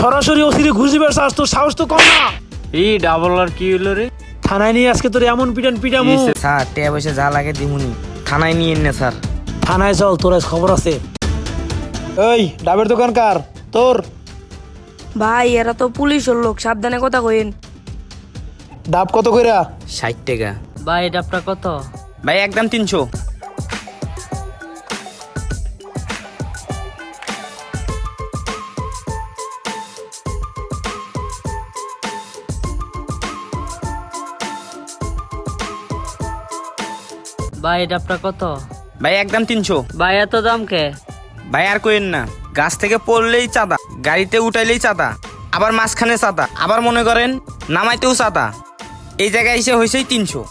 সরাসরি ওসিরে ঘুষ দিবার চাস, তোর সাহস তো কম না। এই ডাবল আর কি হলো রে? থানায় নিয়ে আজকে তোর এমন পিটামু। স্যার টিয়া পয়সা যা লাগে দিমুনি, থানায় নিয়ে না স্যার। থানায় চল, তোর আজ খবর আছে। এই ডাবের দোকান কার? তোর? ভাই এরা তো পুলিশের লোক, সাবধানে কথা কইন। ডাব কত কইরা? 60 টাকা। ভাই ডাবটা কত? ভাই একদম 300। ভাই ডাবটা কত? ভাই একদম 300। ভাই এত দাম কে? ভাই আর কইেন না, গাছ থেকে পড়লেই চাঁদা, গাড়িতে উঠাইলেই চাঁদা, আবার মাঝখানে চাঁদা, আবার মনে করেন নামাইতেও চাঁদা। এই জায়গায় এসে হয়েছেই 300।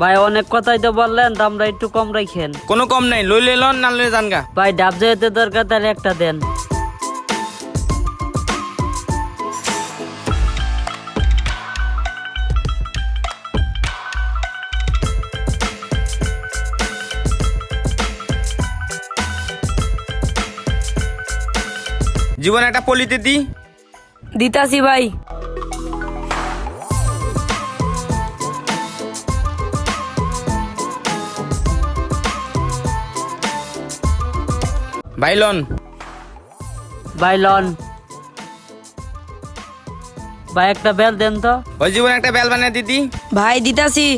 ভাই অনেক কথাই তো বললেন, দামটা একটু কম রাখেন। কোনো কম নাই, লইলে লন না লইলে জানগা। ভাই ডাব যেতে দরকার, তাহলে একটা দেন। জীবন একটা পলিতে দি। দিতাছি ভাই। ভাই লন। ভাই লন। ভাই একটা বেল দেন তো। ওই জীবন একটা বেল বানিয়ে দিদি। ভাই দিতাছি।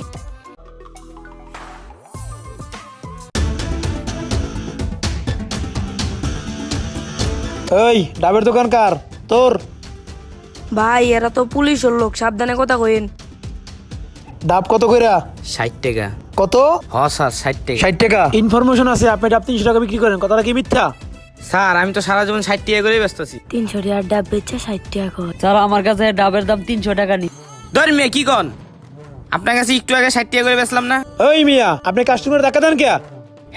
এই ডাবের দোকান কার? তোর? ভাই এরা তো পুলিশের লোক, সাবধানে কথা কইন। ডাব কত কইরা? 60 টাকা। কত? হ স্যার 60 টাকা। 60 টাকা। ইনফরমেশন আছে আপনি ডাব 300 টাকা বিক্রি করেন, কথাটা কি মিথ্যা? স্যার আমি তো সারা জীবন 60 টাকা করেই ব্যস্ত আছি। 300 টাকার ডাব বেচে 60 টাকা কর। স্যার আমার কাছে ডাবের দাম 300 টাকা নি। ধর মিয়া কি কন, আপনার কাছে একটু আগে 60 টাকা করে বেচলাম না? ওই মিয়া, আপনি কাস্টমার দেখা দেন কে?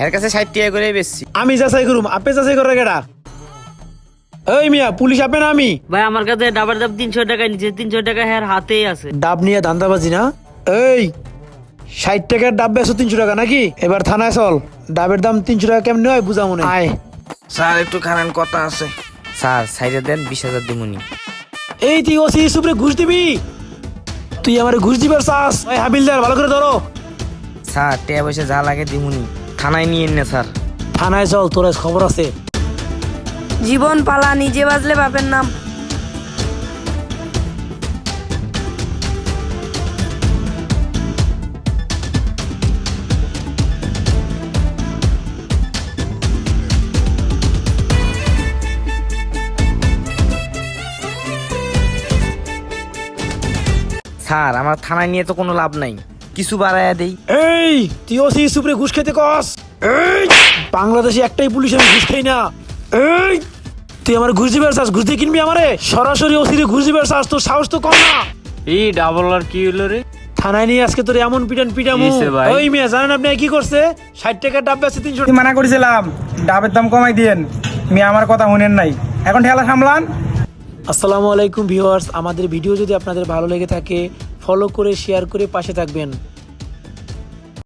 এর কাছে 60 টাকা করেই বেচছি। আমি যাচাই করুম, আপনি যাচাই করে কেডা? ওই মিয়া, পুলিশ আপনি না আমি? ভাই আমার কাছে ডাবের দাম 300 টাকা নিচে, 300 টাকা হ্যার হাতেই আছে। ডাব নিয়ে ধান্দাবাজি না? এই 60 টাকার ডাব বেচো 300 টাকা নাকি? এবার থানায় চল, ডাবের দাম 300 টাকা কেমনে হয় বুঝা মনে আয়। স্যার একটু খারান কথা আছে। স্যার সাইডে দেন 20,000 দিমুনি। এই তুই ওসি সুপ্রে ঘুষ দিবি? তুই আমার ঘুষ দিবার চাস? ওই হাবিলদার ভালো করে ধরো। স্যার টিয়া পয়সা যা লাগে দিমুনি, থানায় নিয়ে না স্যার। থানায় চল, তোর আজ খবর আছে। জীবন পালা, নিজে বাজলে বাপের নাম। স্যার আমার থানায় নিয়ে তো কোনো লাভ নাই, কিছু বাড়াইয়া দেই। এই তুই ওসি সুপ্রে ঘুষ খেতে কস? এই বাংলাদেশে একটাই পুলিশ, আমি ঘুষ খাই না। এই তুই আমার ঘুষ দিবার চাস, ঘুষ দিয়ে কিনবি আমারে? সরাসরি ওসিরে ঘুষ দিবার চাস, তোর সাহস তো কম না। এই ডাবল আর কি হলো রে? থানায় নিয়ে আজকে তোর এমন পিটামু। কিসে ভাই? ওই মিয়া জানেন আপনি কি করছে? 60 টাকার ডাব বেচে 300 কি মানা করেছিলাম ডাবের দাম কমাই দিয়েন, মেয়ে আমার কথা শুনেন নাই, এখন ঠেলা সামলান। আসসালামু আলাইকুম ভিউয়ার্স, আমাদের ভিডিও যদি আপনাদের ভালো লেগে থাকে ফলো করে শেয়ার করে পাশে থাকবেন।